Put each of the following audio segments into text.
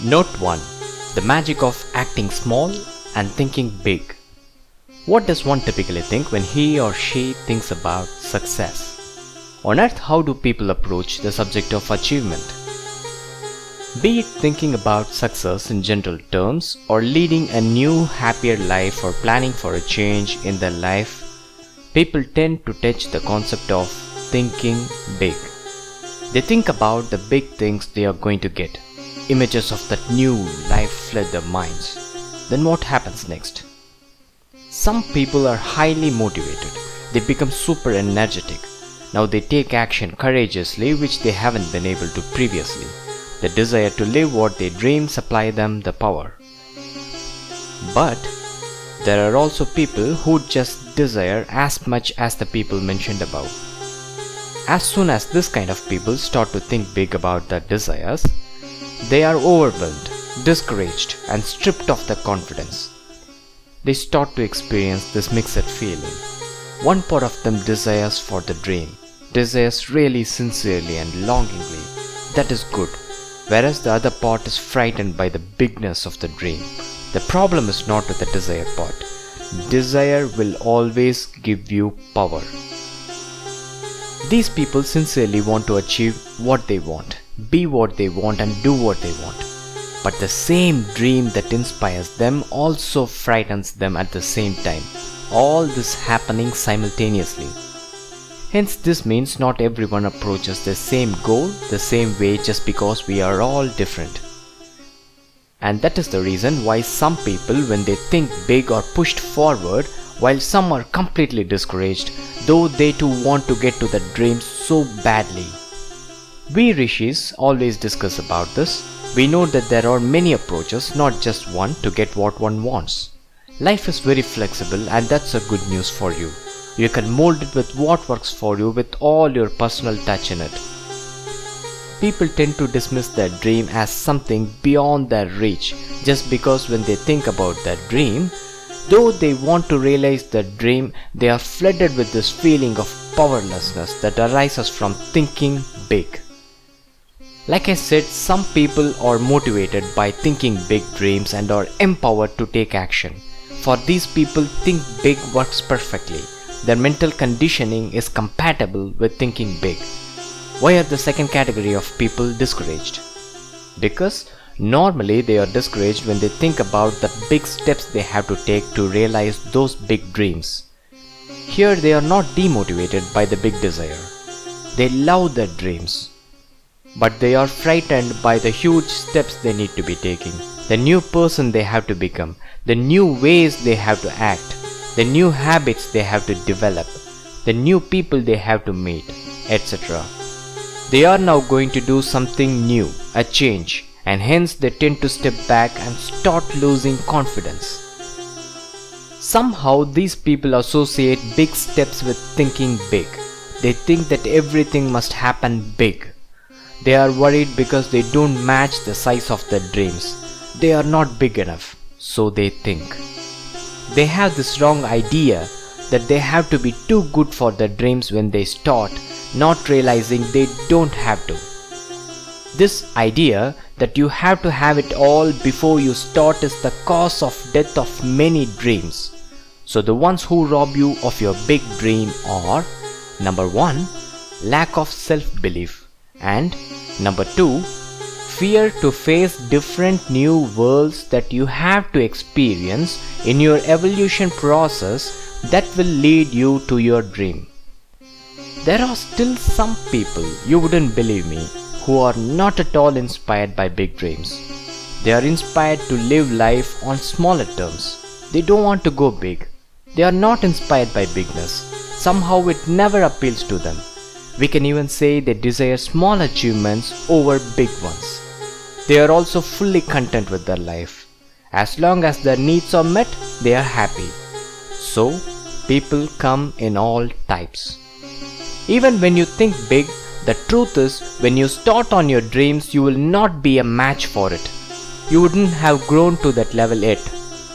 Note 1. The magic of acting small and thinking big. What does one typically think when he or she thinks about success? On earth, how do people approach the subject of achievement? Be it thinking about success in general terms or leading a new, happier life or planning for a change in their life, people tend to touch the concept of thinking big. They think about the big things they are going to get. Images of that new life flood their minds. Then what happens next? Some people are highly motivated. They become super energetic. Now they take action courageously, which they haven't been able to previously. The desire to live what they dream supply them the power. But there are also people who just desire as much as the people mentioned above. As soon as this kind of people start to think big about their desires, they are overwhelmed, discouraged, and stripped of their confidence. They start to experience this mixed feeling. One part of them desires for the dream, desires really sincerely and longingly. That is good. Whereas the other part is frightened by the bigness of the dream. The problem is not with the desire part. Desire will always give you power. These people sincerely want to achieve what they want, be what they want, and do what they want. But the same dream that inspires them also frightens them at the same time. All this happening simultaneously. Hence, this means not everyone approaches the same goal the same way just because we are all different. And that is the reason why some people, when they think big, are pushed forward, while some are completely discouraged, though they too want to get to the dream so badly. We rishis always discuss about this. We know that there are many approaches, not just one, to get what one wants. Life is very flexible, and that's a good news for you. You can mold it with what works for you with all your personal touch in it. People tend to dismiss their dream as something beyond their reach just because when they think about their dream, though they want to realize their dream, they are flooded with this feeling of powerlessness that arises from thinking big. Like I said, some people are motivated by thinking big dreams and are empowered to take action. For these people, think big works perfectly. Their mental conditioning is compatible with thinking big. Why are the second category of people discouraged? Because normally they are discouraged when they think about the big steps they have to take to realize those big dreams. Here they are not demotivated by the big desire. They love their dreams. But they are frightened by the huge steps they need to be taking, the new person they have to become, the new ways they have to act, the new habits they have to develop, the new people they have to meet, etc. They are now going to do something new, a change, and hence they tend to step back and start losing confidence. Somehow these people associate big steps with thinking big. They think that everything must happen big. They are worried because they don't match the size of their dreams. They are not big enough, so they think. They have this wrong idea that they have to be too good for their dreams when they start, not realizing they don't have to. This idea that you have to have it all before you start is the cause of death of many dreams. So the ones who rob you of your big dream are: number 1, lack of self-belief, and number 2, fear to face different new worlds that you have to experience in your evolution process that will lead you to your dream. There are still some people, you wouldn't believe me, who are not at all inspired by big dreams. They are inspired to live life on smaller terms. They don't want to go big. They are not inspired by bigness. Somehow it never appeals to them. We can even say they desire small achievements over big ones. They are also fully content with their life. As long as their needs are met, they are happy. So, people come in all types. Even when you think big, the truth is, when you start on your dreams, you will not be a match for it. You wouldn't have grown to that level yet.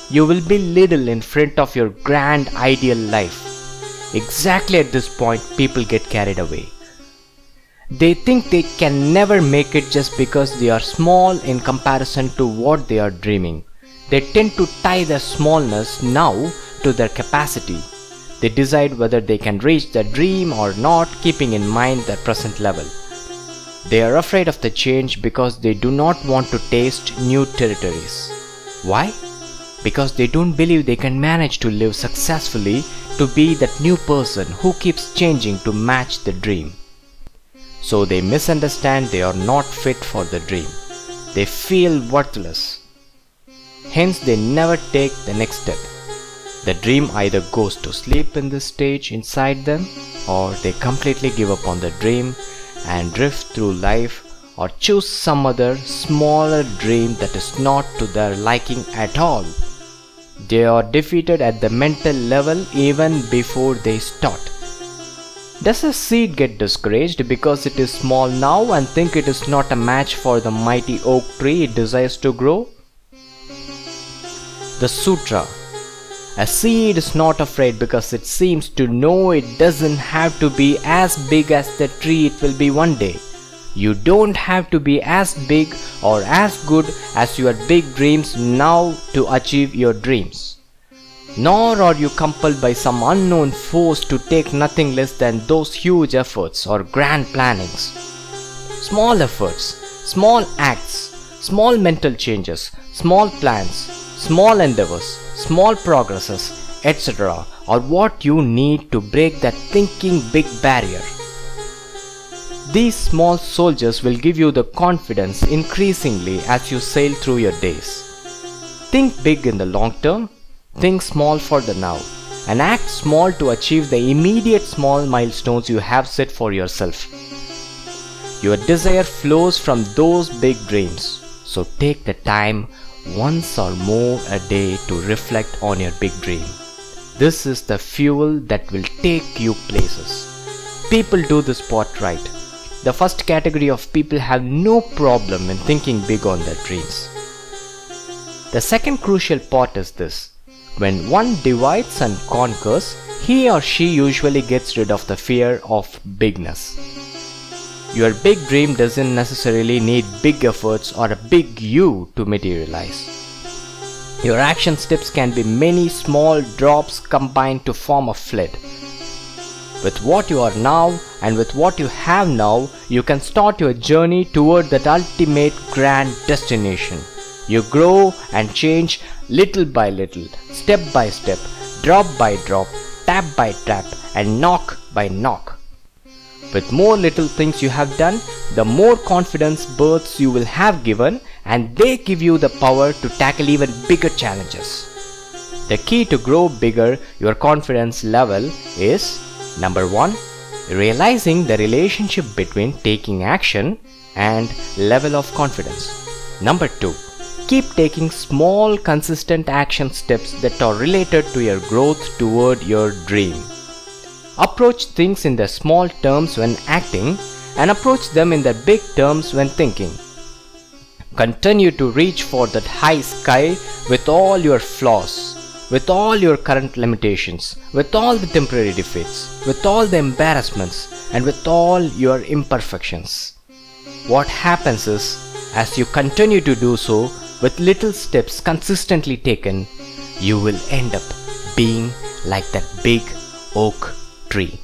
You will be little in front of your grand ideal life. Exactly at this point, people get carried away. They think they can never make it just because they are small in comparison to what they are dreaming. They tend to tie their smallness now to their capacity. They decide whether they can reach their dream or not, keeping in mind their present level. They are afraid of the change because they do not want to taste new territories. Why? Because they don't believe they can manage to live successfully to be that new person who keeps changing to match the dream. So they misunderstand they are not fit for the dream. They feel worthless. Hence they never take the next step. The dream either goes to sleep in this stage inside them, or they completely give up on the dream and drift through life, or choose some other smaller dream that is not to their liking at all. They are defeated at the mental level even before they start. Does a seed get discouraged because it is small now and think it is not a match for the mighty oak tree it desires to grow? The Sutra. A seed is not afraid because it seems to know it doesn't have to be as big as the tree it will be one day. You don't have to be as big or as good as your big dreams now to achieve your dreams. Nor are you compelled by some unknown force to take nothing less than those huge efforts or grand plannings. Small efforts, small acts, small mental changes, small plans, small endeavors, small progresses, etc. are what you need to break that thinking big barrier. These small soldiers will give you the confidence increasingly as you sail through your days. Think big in the long term, think small for the now, and act small to achieve the immediate small milestones you have set for yourself. Your desire flows from those big dreams, so take the time once or more a day to reflect on your big dream. This is the fuel that will take you places. People do this part right. The first category of people have no problem in thinking big on their dreams. The second crucial part is this. When one divides and conquers, he or she usually gets rid of the fear of bigness. Your big dream doesn't necessarily need big efforts or a big you to materialize. Your action steps can be many small drops combined to form a flood. With what you are now and with what you have now, you can start your journey toward that ultimate grand destination. You grow and change little by little, step by step, drop by drop, tap by tap, and knock by knock. With more little things you have done, the more confidence births you will have given, and they give you the power to tackle even bigger challenges. The key to grow bigger your confidence level is: Number 1. Realizing the relationship between taking action and level of confidence. Number 2. Keep taking small consistent action steps that are related to your growth toward your dream. Approach things in the small terms when acting and approach them in the big terms when thinking. Continue to reach for that high sky with all your flaws, with all your current limitations, with all the temporary defeats, with all the embarrassments, and with all your imperfections. What happens is, as you continue to do so, with little steps consistently taken, you will end up being like that big oak tree.